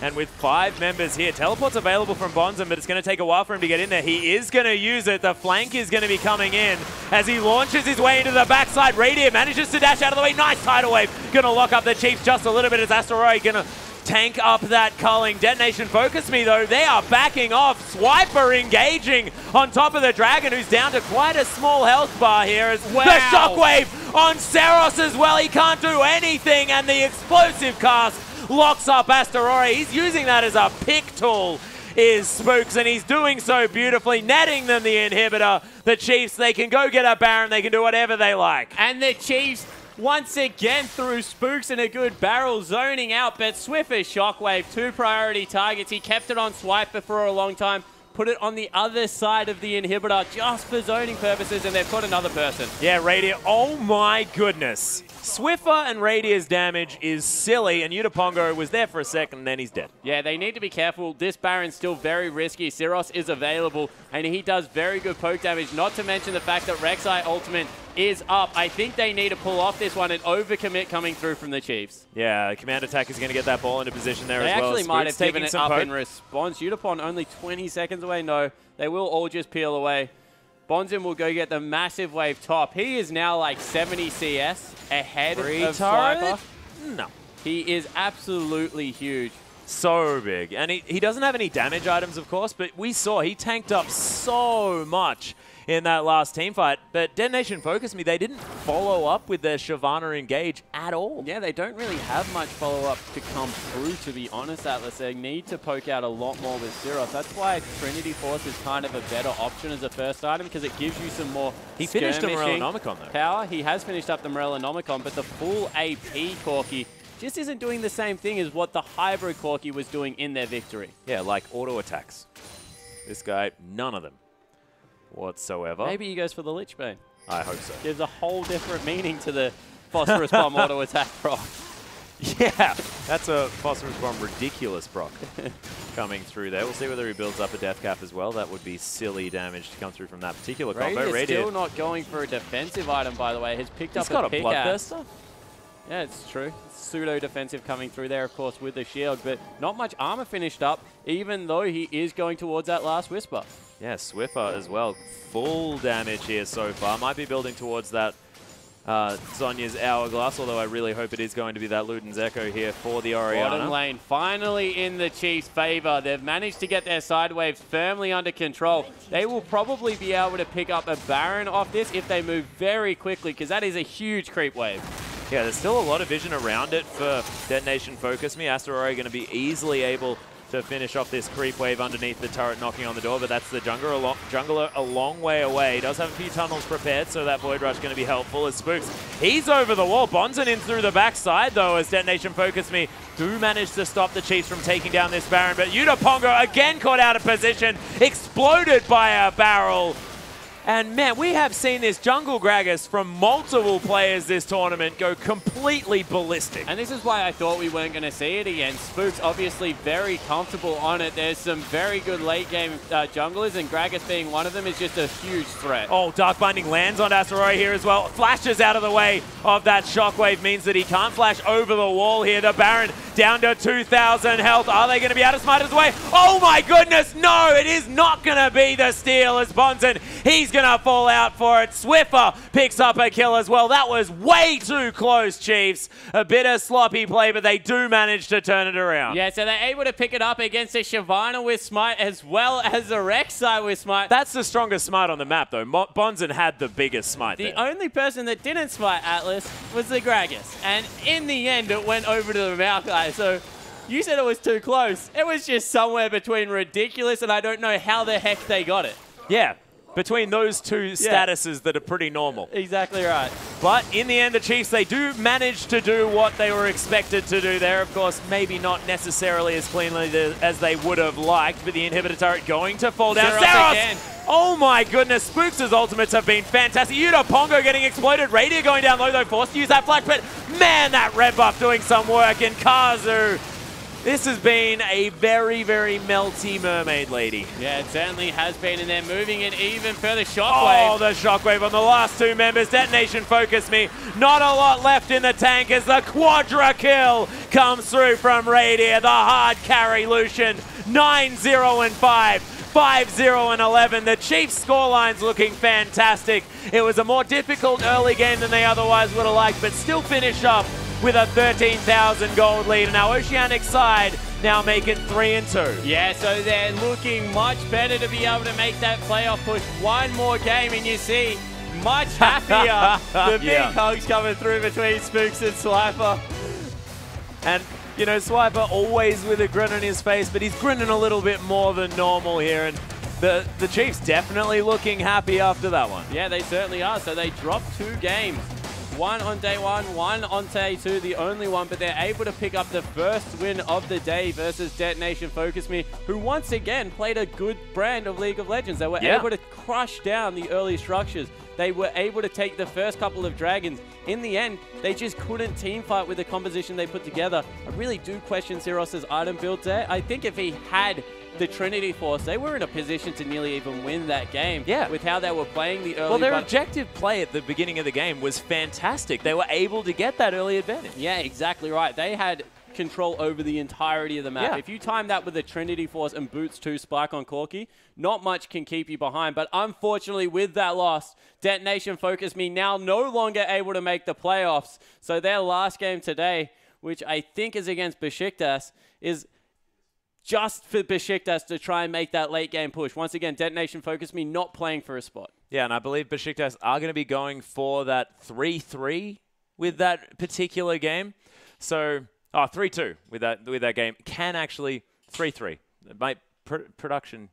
And with 5 members here, teleport's available from Bonzen, but it's going to take a while for him to get in there. He is going to use it. The flank is going to be coming in as he launches his way into the backside. Radier manages to dash out of the way. Nice tidal wave. Going to lock up the Chiefs just a little bit as Asteroid going to tank up that culling. DetonatioN FocusMe, though, they are backing off. Swiper engaging on top of the Dragon, who's down to quite a small health bar here. As the shockwave on Seros as well. He can't do anything, and the explosive cast locks up Asteroid. He's using that as a pick tool, is Spooks, and he's doing so beautifully, netting them the inhibitor. The Chiefs, they can go get a Baron, they can do whatever they like. And the Chiefs, once again, through Spooks and a good barrel, zoning out, but Swiffer Shockwave, 2 priority targets. He kept it on Swiper for a long time, put it on the other side of the inhibitor just for zoning purposes, and they've got another person. Yeah, Radier, oh my goodness. Swiffer and Radier's damage is silly, and Udapongo was there for a second, and then he's dead. Yeah, they need to be careful. This Baron's still very risky. Syros is available, and he does very good poke damage, not to mention the fact that Rek'Sai ultimate is up. I think they need to pull off this one, and overcommit coming through from the Chiefs. Yeah, command attack is going to get that ball into position there as well. They actually might have taken it up in response. Udapon only 20 seconds away. No, they will all just peel away. Bonzen will go get the massive wave top. He is now like 70 CS ahead of Swiper. No. He is absolutely huge. So big. And he doesn't have any damage items, of course, but we saw he tanked up so much in that last team fight. But DetonatioN FocusMe, they didn't follow up with their Shyvana engage at all. Yeah, they don't really have much follow-up to come through, to be honest, Atlas. They need to poke out a lot more with Syros. That's why Trinity Force is kind of a better option as a first item, because it gives you some more He finished the Morellonomicon, though. Power. He has finished up the Morellonomicon, but the full AP Corki just isn't doing the same thing as what the hybrid Corki was doing in their victory. Yeah, like auto attacks. This guy, none of them whatsoever. Maybe he goes for the Lich Bane. I hope so. Gives a whole different meaning to the Phosphorus Bomb auto attack proc. Yeah, that's a Phosphorus Bomb ridiculous proc coming through there. We'll see whether he builds up a death cap as well. That would be silly damage to come through from that particular combo. Radier still not going for a defensive item, by the way. He's picked up got a a pickaxe. Bloodthirster. Yeah, it's true. Pseudo-defensive coming through there, of course, with the shield, but not much armor finished up, even though he is going towards that last Whisper. Yeah, Swiffer as well. Full damage here so far. Might be building towards that Zhonya's Hourglass, although I really hope it is going to be that Luden's Echo here for the Orianna. Bottom lane finally in the Chiefs' favor. They've managed to get their side waves firmly under control. They will probably be able to pick up a Baron off this if they move very quickly, because that is a huge creep wave. Yeah, there's still a lot of vision around it for DetonatioN FocusMe. Asteroid going to be easily able to finish off this creep wave underneath the turret knocking on the door, but that's the jungler a long way away. He does have a few tunnels prepared, so that Void Rush going to be helpful as Spooks. He's over the wall. Bonzen in through the backside, though, as DetonatioN FocusMe do manage to stop the Chiefs from taking down this Baron, but Udapongo again caught out of position, exploded by a barrel. And man, we have seen this jungle Gragas from multiple players this tournament go completely ballistic. And this is why I thought we weren't going to see it again. Spook's obviously very comfortable on it. There's some very good late game junglers, and Gragas being one of them is just a huge threat. Oh, Dark Binding lands on Asteroid here as well. Flashes out of the way of that shockwave means that he can't flash over the wall here. The Baron down to 2,000 health. Are they going to be able to smite us away? Oh my goodness, no, it is not going to be the steal as Bonzen, he's going to fall out for it. Swiffer picks up a kill as well. That was way too close, Chiefs. A bit of sloppy play, but they do manage to turn it around. Yeah, so they're able to pick it up against a Shyvana with smite as well as a Rek'Sai with smite. That's the strongest smite on the map, though. Bonzen had the biggest smite The there. only person that didn't smite Atlas was the Gragas. And in the end, it went over to the Maokai. So you said it was too close. It was just somewhere between ridiculous and I don't know how the heck they got it. Yeah, between those two statuses that are pretty normal. Exactly right. But in the end, the Chiefs, they do manage to do what they were expected to do there. Of course, maybe not necessarily as cleanly as they would have liked, but the inhibitor turret going to fall down. Again. Oh my goodness, Spooks' ultimates have been fantastic. Yuta Pongo getting exploded. Radiant going down low though, forced to use that flash, but man, that red buff doing some work. And Kazu, this has been a very, very melty mermaid lady. Yeah, it certainly has been, and they're moving it even further. Shockwave. Oh, the Shockwave on the last two members. DetonatioN FocusMe. Not a lot left in the tank as the quadra kill comes through from Radiant. The hard carry Lucian. 9-0 and 5. 5-0 and 11. The Chiefs' scoreline's looking fantastic. It was a more difficult early game than they otherwise would have liked, but still finish up with a 13,000 gold lead. And our Oceanic side now making 3-2. Yeah, so they're looking much better to be able to make that playoff push. One more game, and you see much happier. The big hugs coming through between Spooks and Swiper. And you know, Swiper always with a grin on his face, but he's grinning a little bit more than normal here. And the Chiefs definitely looking happy after that one. Yeah, they certainly are. So they dropped 2 games. One on day 1, one on day 2, the only one, but they're able to pick up the first win of the day versus DetonatioN FocusMe, who once again played a good brand of League of Legends. They were able to crush down the early structures. They were able to take the first couple of dragons. In the end, they just couldn't team fight with the composition they put together. I really do question Siros's item build there. I think if he had the Trinity Force, they were in a position to nearly even win that game with how they were playing the early. Well, their objective play at the beginning of the game was fantastic. They were able to get that early advantage. Yeah, exactly right. They had control over the entirety of the map. If you time that with the Trinity Force and Boots 2 Spike on Corki, not much can keep you behind. But unfortunately, with that loss, DetonatioN FocusMe now no longer able to make the playoffs. So their last game today, which I think is against Besiktas, is just for Besiktas to try and make that late game push. Once again, DetonatioN FocusMe not playing for a spot. Yeah, and I believe Besiktas are going to be going for that 3-3 with that particular game. So 3-2 with that game. Can actually 3-3. My production.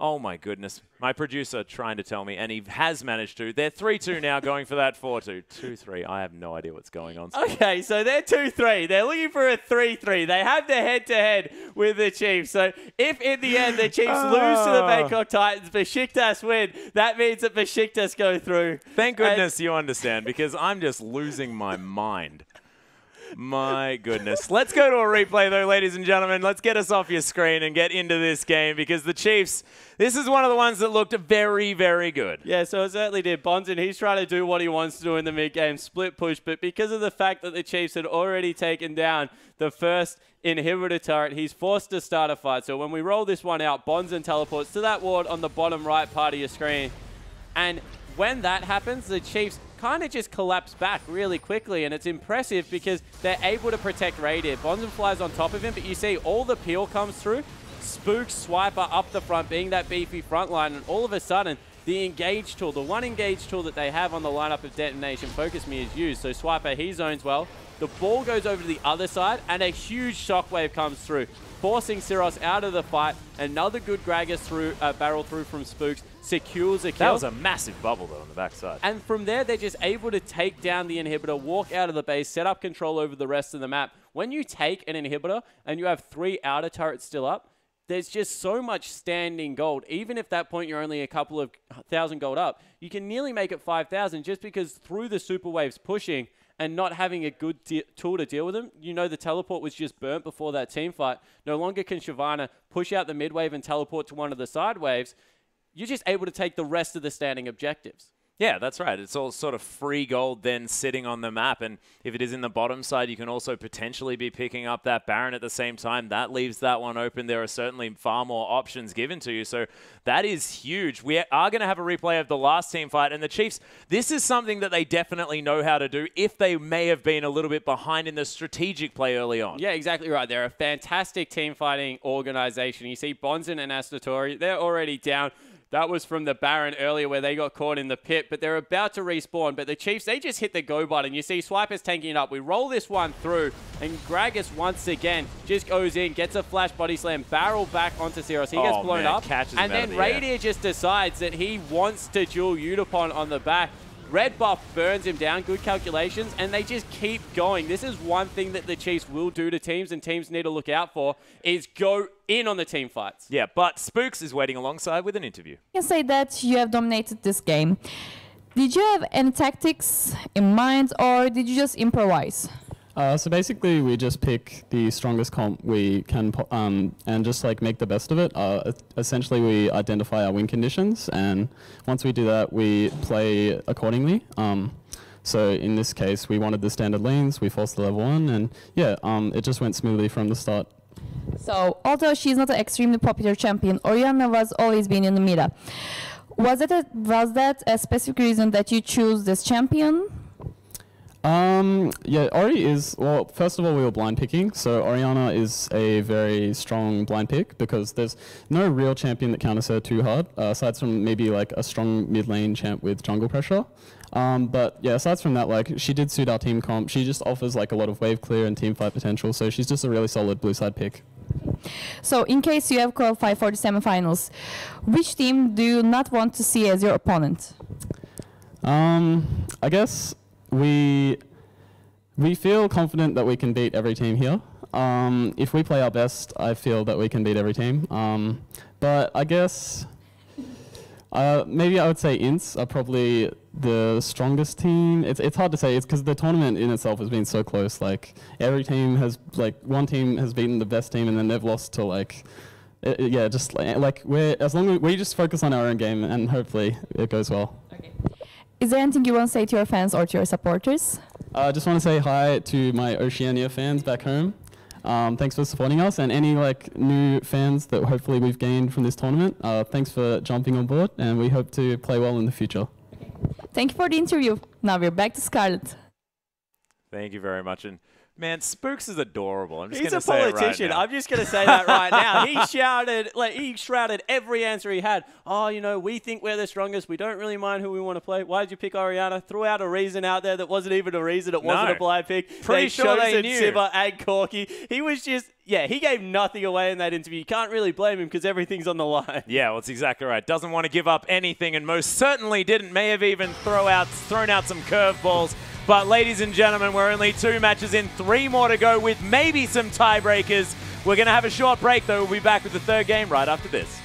Oh my goodness. My producer trying to tell me, and he has managed to. They're 3-2 now, going for that 4-2. 2-3. I have no idea what's going on. Okay, so they're 2-3. They're looking for a 3-3. They have the head-to-head with the Chiefs. So if in the end the Chiefs lose to the Bangkok Titans, Besiktas win, that means that Besiktas go through. Thank goodness you understand, because I'm just losing my mind. My goodness. Let's go to a replay, though, ladies and gentlemen. Let's get us off your screen and get into this game, because the Chiefs, this is one of the ones that looked very, very good. Yeah, so it certainly did. Bonzen, he's trying to do what he wants to do in the mid-game split push, but because of the fact that the Chiefs had already taken down the first inhibitor turret, he's forced to start a fight. So when we roll this one out, Bonzen teleports to that ward on the bottom right part of your screen. And when that happens, the Chiefs kind of just collapse back really quickly, and it's impressive because they're able to protect Radiant. Bonzen flies on top of him, but you see all the peel comes through. Spooks Swiper up the front, being that beefy front line, and all of a sudden, the engage tool, the one engage tool that they have on the lineup of DetonatioN FocusMe is used. So Swiper, he zones well. The ball goes over to the other side, and a huge shockwave comes through, forcing Siros out of the fight. Another good Gragas barrel through from Spooks, secures a kill. That was a massive bubble, though, on the backside. And from there, they're just able to take down the inhibitor, walk out of the base, set up control over the rest of the map. When you take an inhibitor and you have 3 outer turrets still up, there's just so much standing gold. Even if at that point you're only a couple of 1,000 gold up, you can nearly make it 5,000 just because through the super waves pushing and not having a good tool to deal with them. You know, the teleport was just burnt before that team fight. No longer can Shyvana push out the mid wave and teleport to one of the side waves. You're just able to take the rest of the standing objectives. Yeah, that's right. It's all sort of free gold then sitting on the map. And if it is in the bottom side, you can also potentially be picking up that Baron at the same time. That leaves that one open. There are certainly far more options given to you. So that is huge. We are going to have a replay of the last team fight. And the Chiefs, this is something that they definitely know how to do if they may have been a little bit behind in the strategic play early on. Yeah, exactly right. They're a fantastic team fighting organization. You see Bonzen and Astatori, they're already down. That was from the Baron earlier where they got caught in the pit, but they're about to respawn. But the Chiefs, they just hit the go button. You see Swiper's tanking it up. We roll this one through, and Gragas once again just goes in, gets a flash body slam, barrel back onto Zeros. He gets blown up, and then Radier just decides that he wants to duel Utapon on the back. Red buff burns him down, good calculations, and they just keep going. This is one thing that the Chiefs will do to teams, and teams need to look out for, is go in on the team fights. Yeah, but Spooks is waiting alongside with an interview. You can say that you have dominated this game. Did you have any tactics in mind, or did you just improvise? So basically, we just pick the strongest comp we can and just like make the best of it. Essentially, we identify our win conditions, and once we do that, we play accordingly. So in this case, we wanted the standard lanes, we forced the level 1, and yeah, it just went smoothly from the start. So although she's not an extremely popular champion, Orianna was always been in the meta. Was that a specific reason that you choose this champion? Yeah, Ori is, well, first of all, we were blind picking, so Orianna is a very strong blind pick because there's no real champion that counters her too hard, aside from maybe like a strong mid lane champ with jungle pressure. But yeah, aside from that, like, she did suit our team comp. She just offers like a lot of wave clear and team fight potential, so she's just a really solid blue side pick. So in case you have qualified for the semifinals, which team do you not want to see as your opponent? I guess we feel confident that we can beat every team here. If we play our best, I feel that we can beat every team. But I guess maybe I would say Ints are probably the strongest team. It's hard to say. It's because the tournament in itself has been so close. Like every team has, like, one team has beaten the best team and then they've lost to like, yeah, just like as long as we just focus on our own game and hopefully it goes well. Okay. Is there anything you want to say to your fans or to your supporters? I just want to say hi to my Oceania fans back home. Thanks for supporting us, and any like new fans that hopefully we've gained from this tournament. Thanks for jumping on board, and we hope to play well in the future. Okay. Thank you for the interview. Now we're back to Scarlett. Thank you very much. And man, Spooks is adorable. I'm just He's going a to say it politician. right now. I'm just going to say that right now. He shouted, like, he shrouded every answer he had. Oh, you know, we think we're the strongest. We don't really mind who we want to play. Why did you pick Orianna? Threw out a reason out there that wasn't even a reason. It wasn't a blind pick. Pretty sure they knew. Sivir and Corky. He was just, yeah, he gave nothing away in that interview. You can't really blame him because everything's on the line. Yeah, well, that's exactly right. Doesn't want to give up anything, and most certainly didn't. May have even thrown out some curveballs. But ladies and gentlemen, we're only 2 matches in, 3 more to go with maybe some tiebreakers. We're going to have a short break, though. We'll be back with the 3rd game right after this.